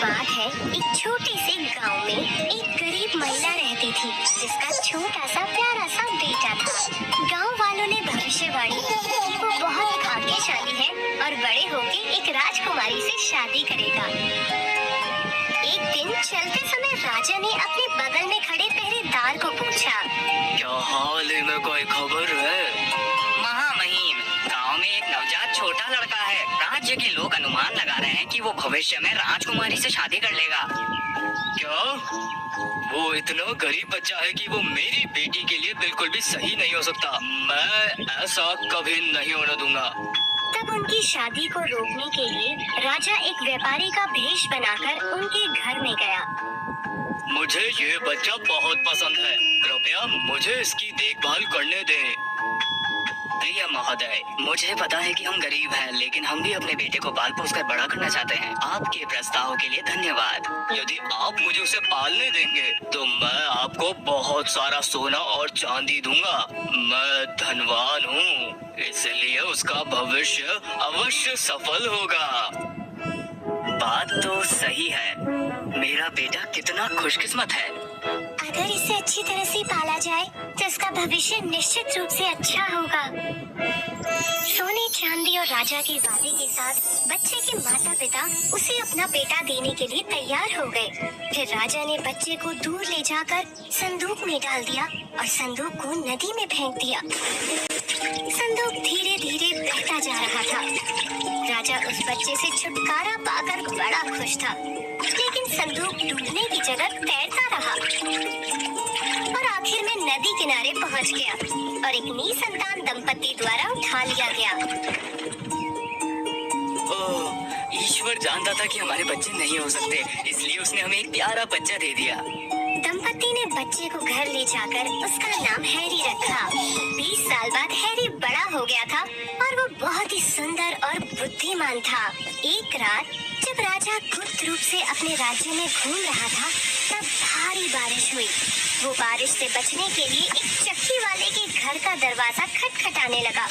बात है, एक छोटे से गांव में एक गरीब महिला रहती थी जिसका छोटा सा प्यारा सा बेटा था। गांव वालों ने भविष्यवाणी की कि वो बहुत भाग्यशाली है और बड़े होके एक राजकुमारी से शादी करेगा। एक दिन चलते समय राजा ने अपने बगल में खड़े पहरेदार को पूछा, क्या हाल है में कोई खबर है? महामहिम, गांव में एक नवजात छोटा लड़का है। राज्य के लोग अनुमान लगा रहे हैं कि वो भविष्य में राजकुमारी से शादी कर लेगा। क्या वो इतना गरीब बच्चा है कि वो मेरी बेटी के लिए बिल्कुल भी सही नहीं हो सकता? मैं ऐसा कभी नहीं होने दूंगा। तब उनकी शादी को रोकने के लिए राजा एक व्यापारी का भेष बनाकर उनके घर में गया। मुझे ये बच्चा बहुत पसंद है, कृपया मुझे इसकी देखभाल करने दें। प्रिय महोदय, मुझे पता है कि हम गरीब हैं, लेकिन हम भी अपने बेटे को पाल पोस कर बड़ा करना चाहते हैं। आपके प्रस्ताव के लिए धन्यवाद। यदि आप मुझे उसे पालने देंगे तो मैं आपको बहुत सारा सोना और चांदी दूंगा। मैं धनवान हूँ, इसलिए उसका भविष्य अवश्य सफल होगा। बात तो सही है। मेरा बेटा कितना खुशकिस्मत है। अगर इसे अच्छी तरह से पाला जाए तो इसका भविष्य निश्चित रूप से अच्छा होगा। सोने चांदी और राजा के वादे के साथ बच्चे के माता पिता उसे अपना बेटा देने के लिए तैयार हो गए। फिर राजा ने बच्चे को दूर ले जाकर संदूक में डाल दिया और संदूक को नदी में फेंक दिया। संदूक धीरे धीरे बहता जा रहा था। राजा उस बच्चे से छुटकारा पाकर बड़ा खुश था, लेकिन संदूक डूबने की जगह तैरता रहा और आखिर में नदी किनारे पहुंच गया और एक निसंतान दंपति द्वारा उठा लिया गया। ओह, ईश्वर जानता था कि हमारे बच्चे नहीं हो सकते, इसलिए उसने हमें एक प्यारा बच्चा दे दिया। दंपति ने बच्चे को घर ले जाकर उसका नाम हैरी रखा। 20 साल बाद हैरी बड़ा हो गया था और वो बहुत ही सुंदर और बुद्धिमान था। एक रात जब राजा गुप्त रूप से अपने राज्य में घूम रहा था, तब भारी बारिश हुई। वो बारिश से बचने के लिए एक चक्की वाले के घर का दरवाजा खटखटाने लगा।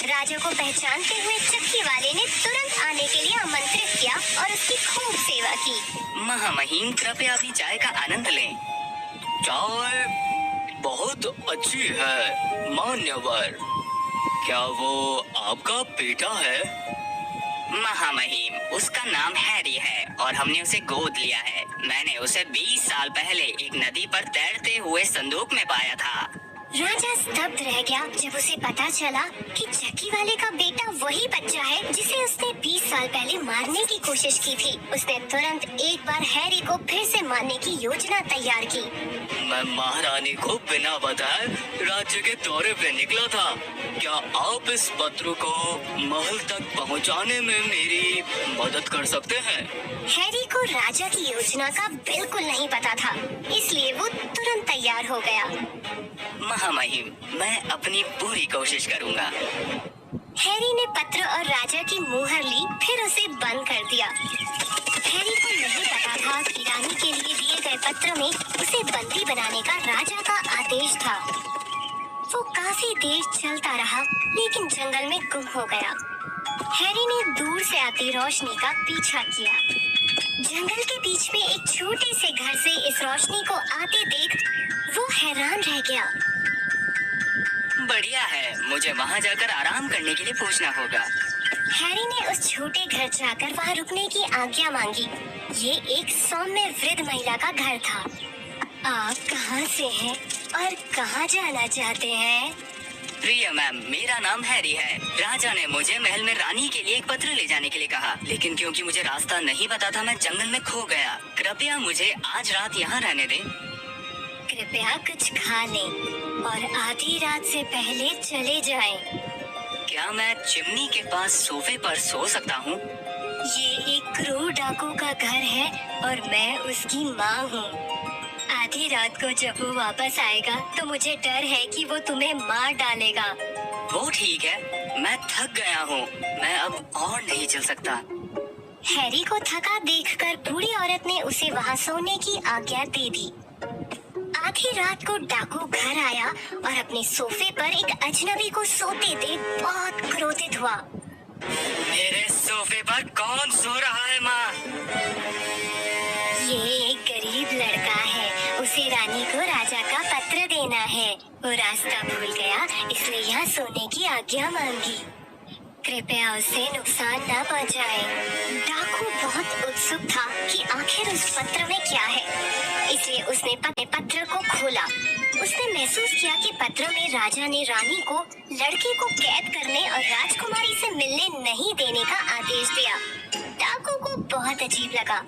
राजा को पहचानते हुए चक्की वाले ने तुरंत आने के लिए आमंत्रित किया और उसकी खूब सेवा की। महामहिम, कृपया अभी चाय का आनंद लें। चाय बहुत अच्छी है मान्यवर। क्या वो आपका बेटा है? महामहिम, उसका नाम हैरी है और हमने उसे गोद लिया है। मैंने उसे 20 साल पहले एक नदी पर तैरते हुए संदूक में पाया था। राजा स्तब्ध रह गया जब उसे पता चला कि चक्की वाले का बेटा वही बच्चा है जिसे उसने 20 साल पहले मारने की कोशिश की थी। उसने तुरंत एक बार हैरी को फिर से मारने की योजना तैयार की। मैं महारानी को बिना बताए राज्य के दौरे पे निकला था। क्या आप इस पत्र को महल तक पहुंचाने में मेरी मदद कर सकते हैं? हैरी को राजा की योजना का बिल्कुल नहीं पता था, इसलिए वो तुरंत तैयार हो गया। महामहिम, मैं अपनी पूरी कोशिश करूंगा। हैरी ने पत्र और राजा की मुहर ली, फिर उसे बंद कर दिया। हैरी को नहीं पता था कि रानी के लिए दिए गए पत्र में उसे बंदी बनाने का राजा का आदेश था। वो काफी देर चलता रहा, लेकिन जंगल में गुम हो गया। हैरी ने दूर से आती रोशनी का पीछा किया। जंगल के बीच में एक छोटे से घर से इस रोशनी को आते देख वो हैरान रह गया। बढ़िया है, मुझे वहाँ जाकर आराम करने के लिए पूछना होगा। हैरी ने उस छोटे घर जाकर वहाँ रुकने की आज्ञा मांगी। ये एक सौम्य वृद्ध महिला का घर था। आप कहाँ से हैं और कहाँ जाना चाहते हैं? प्रिय मैम, मेरा नाम हैरी है। राजा ने मुझे महल में रानी के लिए एक पत्र ले जाने के लिए कहा, लेकिन क्योंकि मुझे रास्ता नहीं पता था, मैं जंगल में खो गया। कृपया मुझे आज रात यहाँ रहने दें। कृपया कुछ खा लें और आधी रात से पहले चले जाएं। क्या मैं चिमनी के पास सोफे पर सो सकता हूँ? ये एक क्रूर डाकू का घर है और मैं उसकी माँ हूँ। आधी रात को जब वो वापस आएगा तो मुझे डर है कि वो तुम्हें मार डालेगा। वो ठीक है, मैं थक गया हूँ, मैं अब और नहीं चल सकता। हैरी को थका देखकर बूढ़ी औरत ने उसे वहाँ सोने की आज्ञा दे दी। आधी रात को डाकू घर आया और अपने सोफे पर एक अजनबी को सोते देख बहुत क्रोधित हुआ। मेरे सोफे पर कौन सो रहा है माँ? वो रास्ता भूल गया, इसलिए यहाँ सोने की आज्ञा मांगी। कृपया उसे नुकसान न पहुंचाए। डाकू बहुत उत्सुक था कि आखिर उस पत्र में क्या है, इसलिए उसने पत्र को खोला। उसने महसूस किया कि पत्र में राजा ने रानी को लड़के को कैद करने और राजकुमारी से मिलने नहीं देने का आदेश दिया। डाकू को बहुत अजीब लगा,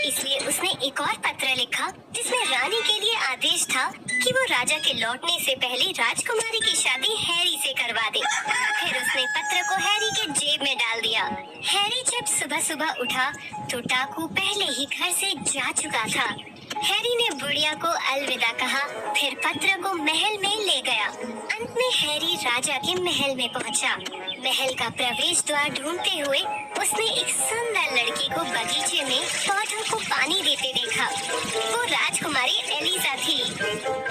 इसलिए उसने एक और पत्र लिखा जिसमें रानी के लिए आदेश था कि वो राजा के लौटने से पहले राजकुमारी की शादी हैरी से करवा दे। फिर उसने पत्र को हैरी के जेब में डाल दिया। हैरी जब सुबह सुबह उठा तो डाकू पहले ही घर से जा चुका था। हैरी ने बुढ़िया को अलविदा कहा, फिर पत्र को महल में ले गया। अंत में हैरी राजा के महल में पहुंचा। महल का प्रवेश द्वार ढूंढते हुए उसने एक सुंदर लड़की को बगीचे में पौधों को पानी देते देखा। वो राजकुमारी एलिजा थी।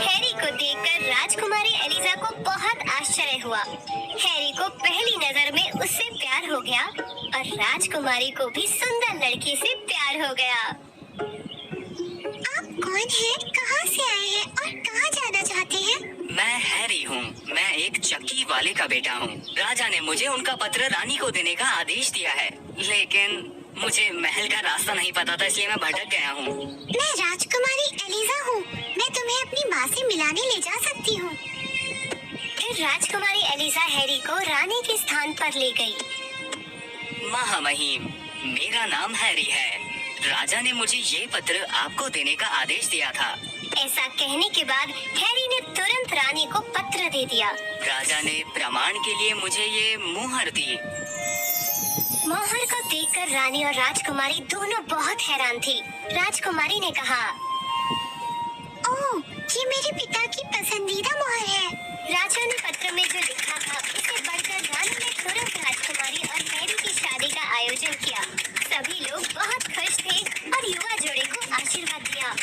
हैरी को देखकर राजकुमारी एलिजा को बहुत आश्चर्य हुआ। हैरी को पहली नजर में उससे प्यार हो गया और राजकुमारी को भी सुंदर लड़की से प्यार हो गया। आप कौन हैं? कहाँ से आए हैं और कहाँ जाना चाहते हैं? मैं हैरी हूँ। मैं एक चक्की वाले का बेटा हूँ। राजा ने मुझे उनका पत्र रानी को देने का आदेश दिया है, लेकिन मुझे महल का रास्ता नहीं पता था, इसलिए मैं भटक गया हूँ। मैं राजकुमारी एलिजा हूँ। मैं तुम्हें अपनी माँ से मिलाने ले जा सकती हूँ। फिर राजकुमारी एलिजा हैरी को रानी के स्थान पर ले गई। महामहिम, मेरा नाम हैरी है। राजा ने मुझे ये पत्र आपको देने का आदेश दिया था। ऐसा कहने के बाद हैरी ने तुरंत रानी को पत्र दे दिया। राजा ने प्रमाण के लिए मुझे ये मुहर दी। मोहर को देखकर रानी और राजकुमारी दोनों बहुत हैरान थी। राजकुमारी ने कहा, ओह, ये मेरे पिता की पसंदीदा मोहर है। राजा ने पत्र में जो लिखा था उसे पढ़कर रानी ने तुरंत राजकुमारी और हैरी की शादी का आयोजन किया। सभी लोग बहुत खुश थे और युवा जोड़े को आशीर्वाद दिया।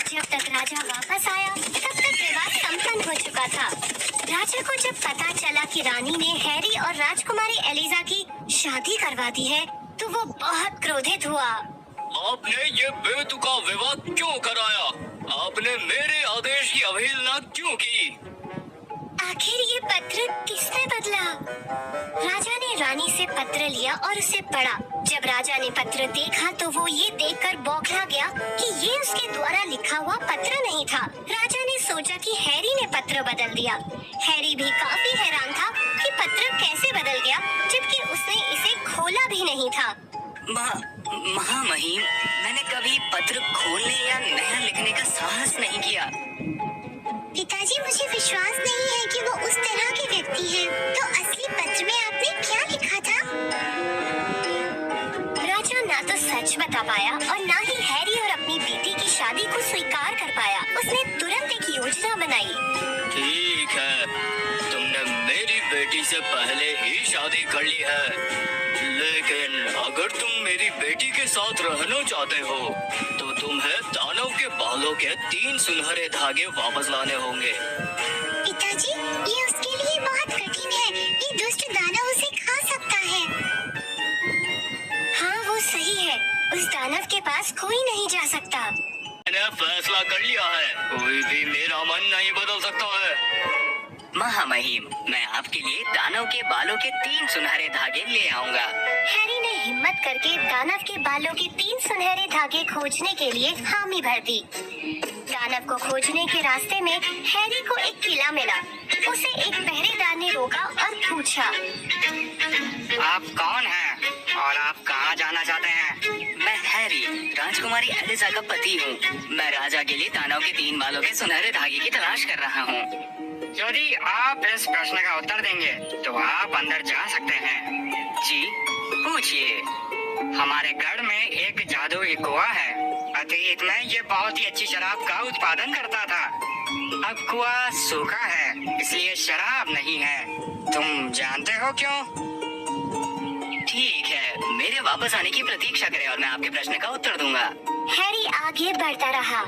जब तक राजा वापस आया तब तक विवाह संपन्न हो चुका था। राजा को जब पता चला कि रानी ने हैरी और राजकुमारी एलिजा की शादी करवा दी है तो वो बहुत क्रोधित हुआ। आपने ये बेतुका विवाह क्यों कराया? आपने मेरे आदेश की अवहेलना क्यों की? आखिर ये पत्र किसने बदला? राजा ने रानी से पत्र लिया और उसे पढ़ा। जब राजा ने पत्र देखा तो वो ये देखकर बौखला गया कि ये उसके द्वारा लिखा हुआ पत्र नहीं था। राजा ने सोचा कि हैरी ने पत्र बदल दिया। हैरी भी काफी हैरान था कि पत्र कैसे बदल गया जबकि उसने इसे खोला भी नहीं था। महामहिम, मैंने कभी पत्र खोलने या नया लिखने का साहस नहीं किया। पिताजी, मुझे विश्वास नहीं है कि वो उस तरह के व्यक्ति हैं। तो असली पत्र में आपने क्या लिखा था? राजा ना तो सच बता पाया और ना ही हैरी और अपनी बेटी की शादी को स्वीकार कर पाया। उसने तुरंत एक योजना बनाई। ठीक है, तुमने मेरी बेटी से पहले ही शादी कर ली है, लेकिन अगर तुम मेरी बेटी के साथ रहना चाहते हो तो तुम्हें दानव के बालों के 3 सुनहरे धागे वापस लाने होंगे। पिताजी, ये उसके लिए बहुत कठिन है। ये दुष्ट दानव उसे खा सकता है। हाँ, वो सही है। उस दानव के पास कोई नहीं जा सकता। मैंने फैसला कर लिया है, कोई भी मेरा मन नहीं बदल सकता है। महामहिम, मैं आपके लिए दानव के बालों के 3 सुनहरे धागे ले आऊंगा। हैरी ने हिम्मत करके दानव के बालों के 3 सुनहरे धागे खोजने के लिए हामी भर दी। दानव को खोजने के रास्ते में हैरी को एक किला मिला। उसे एक पहरेदार ने रोका और पूछा, आप कौन हैं और आप कहाँ जाना चाहते हैं? मैं हैरी, राजकुमारी एलिजा का पति हूँ। मैं राजा के लिए दानव के 3 बालों के सुनहरे धागे की तलाश कर रहा हूँ। यदि आप इस प्रश्न का उत्तर देंगे तो आप अंदर जा सकते हैं। जी, पूछिए। हमारे गढ़ में एक जादुई कुआं है। अतीत में ये बहुत ही अच्छी शराब का उत्पादन करता था। अब कुआं सूखा है, इसलिए शराब नहीं है। तुम जानते हो क्यों? ठीक है, मेरे वापस आने की प्रतीक्षा करें और मैं आपके प्रश्न का उत्तर दूंगा। हैरी आगे बढ़ता रहा।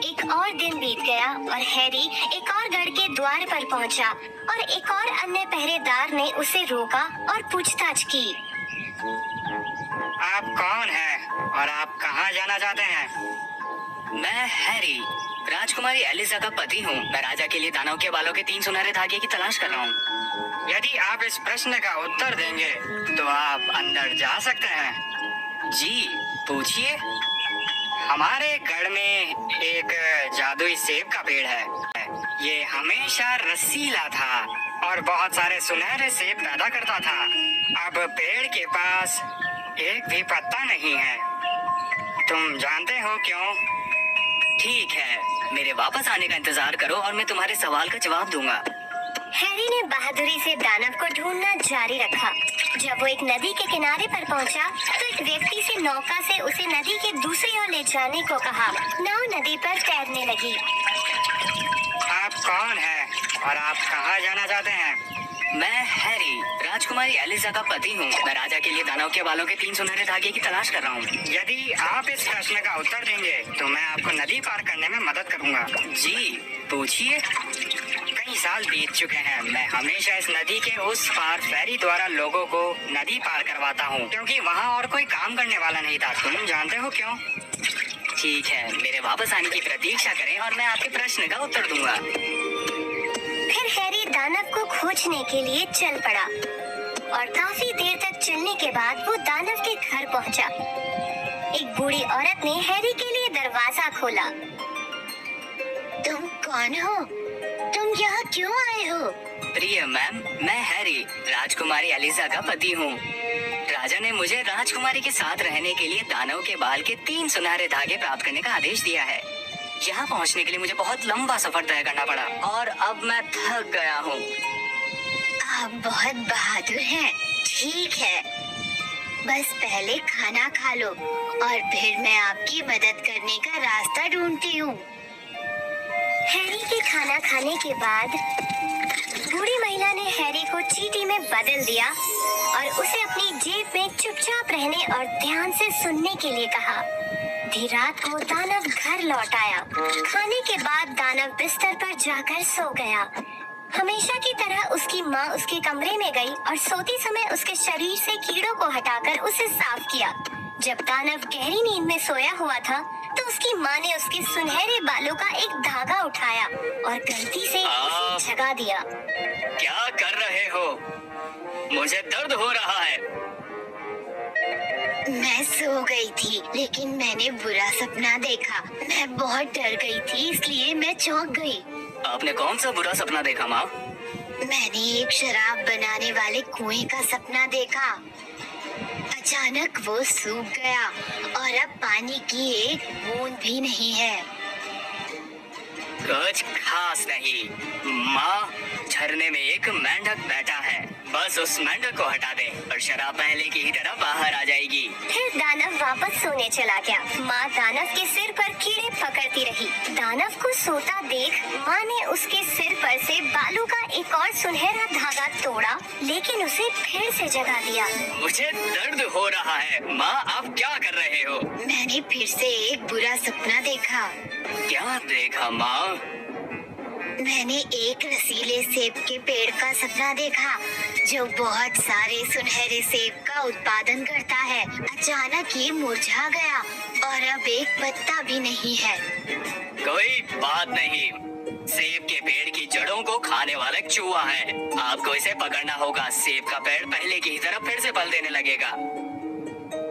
एक और दिन बीत गया और हैरी एक और गढ़ के द्वार पर पहुंचा और एक और अन्य पहरेदार ने उसे रोका और पूछताछ की। आप कौन हैं और आप कहाँ जाना चाहते हैं? मैं हैरी, राजकुमारी एलिसा का पति हूँ। मैं राजा के लिए दानव के बालों के 3 सुनहरे धागे की तलाश कर रहा हूँ। यदि आप इस प्रश्न का उत्तर देंगे तो आप अंदर जा सकते हैं। जी पूछिए। हमारे गढ़ में एक जादुई सेब का पेड़ है। ये हमेशा रसीला था और बहुत सारे सुनहरे सेब पैदा करता था। अब पेड़ के पास एक भी पत्ता नहीं है। तुम जानते हो क्यों? ठीक है, मेरे वापस आने का इंतजार करो और मैं तुम्हारे सवाल का जवाब दूंगा। हैरी ने बहादुरी से दानव को ढूंढना जारी रखा। जब वो एक नदी के किनारे पर पहुंचा, तो एक व्यक्ति से नौका से उसे नदी के दूसरी ओर ले जाने को कहा। नाव नदी पर तैरने लगी। आप कौन हैं और आप कहाँ जाना चाहते हैं? मैं हैरी, राजकुमारी एलिसा का पति हूँ। मैं राजा के लिए दानव के बालों के 3 सुनहरे धागे की तलाश कर रहा हूँ। यदि आप इस प्रश्न का उत्तर देंगे तो मैं आपको नदी पार करने में मदद करूँगा। जी पूछिए। कई साल बीत चुके हैं। मैं हमेशा इस नदी के उस पार फेरी द्वारा लोगों को नदी पार करवाता हूँ, क्योंकि वहाँ और कोई काम करने वाला नहीं था। तुम जानते हो क्यों? ठीक है, मेरे वापस आने की प्रतीक्षा करें और मैं आपके प्रश्न का उत्तर दूंगा। फिर हैरी दानव को खोजने के लिए चल पड़ा और काफी देर तक चलने के बाद वो दानव के घर पहुंचा। एक बूढ़ी औरत ने हैरी के लिए दरवाजा खोला। तुम कौन हो? तुम यहाँ क्यों आए हो? प्रिय मैम, मैं हैरी, राजकुमारी एलिसा का पति हूँ। राजा ने मुझे राजकुमारी के साथ रहने के लिए दानव के बाल के 3 सुनहरे धागे प्राप्त करने का आदेश दिया है। यहाँ पहुँचने के लिए मुझे बहुत लंबा सफर तय करना पड़ा और अब मैं थक गया हूँ। आप बहुत बहादुर हैं। ठीक है, बस पहले खाना खा लो और फिर मैं आपकी मदद करने का रास्ता ढूंढती हूँ। हैरी के खाना खाने के बाद बूढ़ी महिला ने हैरी को चींटी में बदल दिया और उसे अपनी जेब में चुपचाप रहने और ध्यान से सुनने के लिए कहा। आधी रात को दानव घर लौट आया। खाने के बाद दानव बिस्तर पर जाकर सो गया। हमेशा की तरह उसकी माँ उसके कमरे में गई और सोते समय उसके शरीर से कीड़ों को हटाकर उसे साफ किया। जब दानव गहरी नींद में सोया हुआ था तो उसकी माँ ने उसके सुनहरे बालों का एक धागा उठाया और गलती से उसे जगा दिया। क्या कर रहे हो? मुझे दर्द हो रहा है। मैं सो गई थी, लेकिन मैंने बुरा सपना देखा। मैं बहुत डर गई थी, इसलिए मैं चौंक गई। आपने कौन सा बुरा सपना देखा माँ? मैंने एक शराब बनाने वाले कुएं का सपना देखा। अचानक वो सूख गया और अब पानी की एक बूंद भी नहीं है। कुछ खास नहीं माँ, झरने में एक मेंढक बैठा है। बस उस मेंढक को हटा दे और शराब पहले की ही तरह बाहर आ जाएगी। फिर दानव वापस सोने चला गया। माँ दानव के सिर पर कीड़े पकड़ती रही। दानव को सोता देख माँ ने उसके सिर पर से बालू का एक और सुनहरा धागा तोड़ा, लेकिन उसे फिर से जगा दिया। मुझे दर्द हो रहा है। माँ, आप क्या कर रहे हो? मैंने फिर से एक बुरा सपना देखा। क्या देखा माँ? मैंने एक रसीले सेब के पेड़ का सपना देखा जो बहुत सारे सुनहरे सेब का उत्पादन करता है। अचानक ये मुरझा गया और अब एक पत्ता भी नहीं है। कोई बात नहीं, सेब के पेड़ की जड़ों को खाने वाला एक चूहा है। आपको इसे पकड़ना होगा। सेब का पेड़ पहले की तरह फिर से फल देने लगेगा।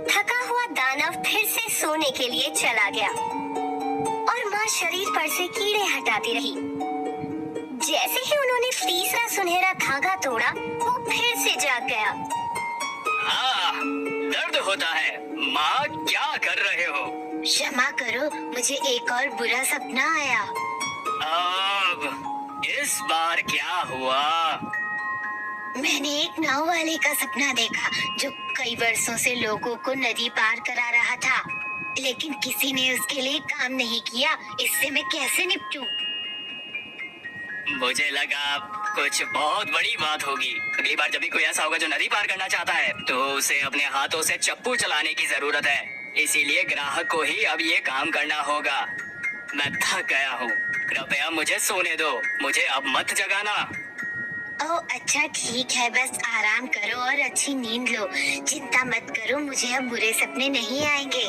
थका हुआ दानव फिर से सोने के लिए चला गया और माँ शरीर पर से कीड़े हटाती रही। जैसे ही उन्होंने तीसरा सुनहरा धागा तोड़ा, वो फिर से जाग गया। दर्द होता है। माँ, क्या कर रहे हो? क्षमा करो, मुझे एक और बुरा सपना आया। अब इस बार क्या हुआ? मैंने एक नाव वाले का सपना देखा जो कई वर्षों से लोगों को नदी पार करा रहा था, लेकिन किसी ने उसके लिए काम नहीं किया। इससे मैं कैसे निपटूं? मुझे लगा कुछ बहुत बड़ी बात होगी। अगली बार जब भी कोई ऐसा होगा जो नदी पार करना चाहता है तो उसे अपने हाथों से चप्पू चलाने की जरूरत है। इसीलिए ग्राहक को ही अब ये काम करना होगा। मैं थक गया हूँ, कृपया मुझे सोने दो। मुझे अब मत जगाना। ओह अच्छा ठीक है, बस आराम करो और अच्छी नींद लो। चिंता मत करो, मुझे अब बुरे सपने नहीं आएंगे।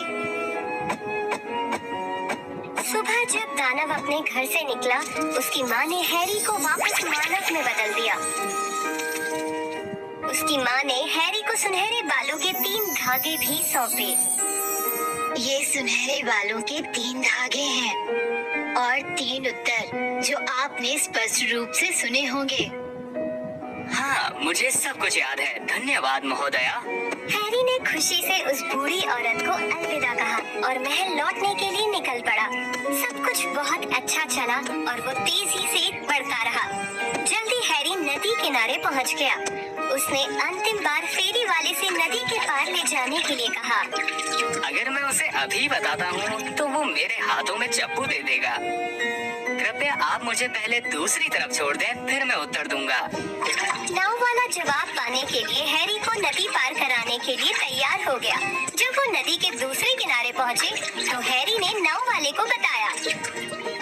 सुबह जब दानव अपने घर से निकला, उसकी माँ ने हैरी को वापस मानव में बदल दिया। उसकी माँ ने हैरी को सुनहरे बालों के 3 धागे भी सौंपे। ये सुनहरे बालों के 3 धागे हैं और 3 उत्तर जो आपने स्पष्ट रूप से सुने होंगे। हाँ, मुझे सब कुछ याद है। धन्यवाद महोदया। हैरी ने खुशी से उस बूढ़ी औरत को अलविदा कहा और महल लौटने के लिए निकल पड़ा। सब कुछ बहुत अच्छा चला और वो तेजी से बढ़ता रहा। जल्दी हैरी नदी किनारे पहुंच गया। उसने अंतिम बार फेरी वाले से नदी के पार ले जाने के लिए कहा। अगर मैं उसे अभी बताता हूँ तो वो मेरे हाथों में चप्पू दे देगा। कृपया आप मुझे पहले दूसरी तरफ छोड़ दें, फिर मैं उत्तर दूंगा। नाव वाला जवाब पाने के लिए हैरी को नदी पार कराने के लिए तैयार हो गया। जब वो नदी के दूसरे किनारे पहुँचे तो हैरी ने नाव वाले को बताया।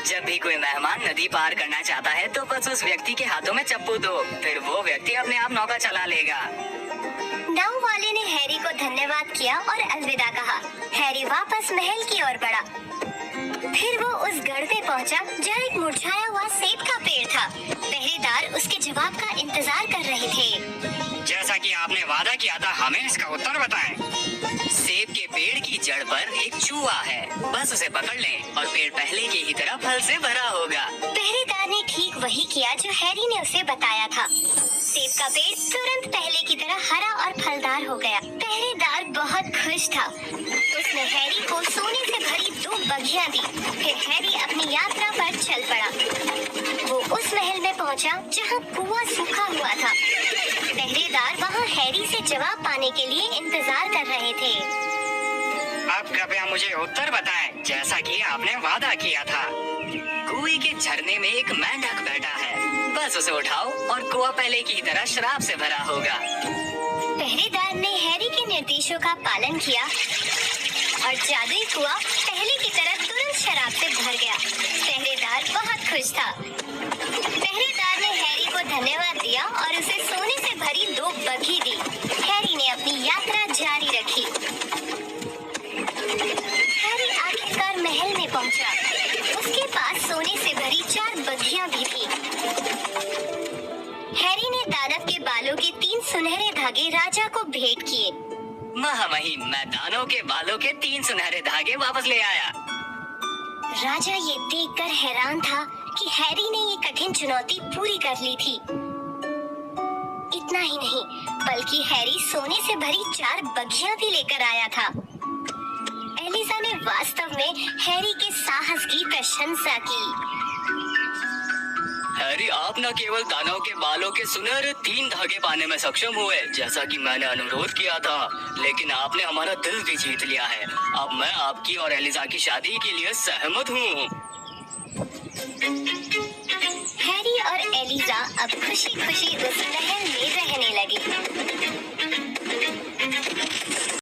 जब भी कोई मेहमान नदी पार करना चाहता है तो बस उस व्यक्ति के हाथों में चप्पू दो, फिर वो व्यक्ति अपने आप नौका चला लेगा। नाव वाले ने हैरी को धन्यवाद किया और अलविदा कहा। हैरी वापस महल की ओर बढ़ा। फिर वो उस गढ़ पे पहुंचा जहाँ एक मुरझाया हुआ सेब का पेड़ था। पहरेदार उसके जवाब का इंतजार कर रहे थे। जैसा कि आपने वादा किया था, हमें इसका उत्तर बताएं। सेब के पेड़ की जड़ पर एक चूहा है, बस उसे पकड़ लें और पेड़ पहले की ही तरह फल से भरा होगा। पहरेदार ने ठीक वही किया जो हैरी ने उसे बताया था। सेब का पेड़ तुरंत पहले की तरह हरा और फलदार हो गया। पहरेदार बहुत खुश था। उसने हैरी को सोने से भरी 2 बगियां दी। फिर हैरी अपनी यात्रा पर चल पड़ा। वो उस महल में पहुंचा जहां कुआं सूखा हुआ था। पहरेदार वहां हैरी से जवाब पाने के लिए इंतजार कर रहे थे। अब कृपया मुझे उत्तर बताएं, जैसा कि आपने वादा किया था। कुएं के झरने में एक मेंढक बैठा है, बस उसे उठाओ और कुआं पहले की तरह शराब से भरा होगा। पहरेदार ने हैरी के निर्देशों का पालन किया और जादुई कुआं पहले की तरह तुरंत शराब से भर गया। पहरेदार बहुत खुश था। पहरेदार ने हैरी को धन्यवाद दिया और उसे सोने से भरी 2 बगी दी। हैरी ने अपनी यात्रा जारी रखी। हैरी आखिरकार महल में पहुंचा। उसके पास सोने से भरी 4 बगियां भी थी। हैरी ने दानव के बालों के 3 सुनहरे धागे राजा को भेंट किए। महामहिम, मैं दानव के बालों के 3 सुनहरे धागे वापस ले आया। राजा ये देखकर हैरान था कि हैरी ने ये कठिन चुनौती पूरी कर ली थी। इतना ही नहीं, बल्कि हैरी सोने से भरी 4 बगियां भी लेकर आया था। एलिसा ने वास्तव में हैरी के साहस की प्रशंसा की। हैरी, आप न केवल दानव के बालों के सुनहरे 3 धागे पाने में सक्षम हुए, जैसा कि मैंने अनुरोध किया था, लेकिन आपने हमारा दिल भी जीत लिया है। अब मैं आपकी और एलिसा की शादी के लिए सहमत हूँ। हैरी और एलिसा अब खुशी खुशी उस महल में रहने लगे।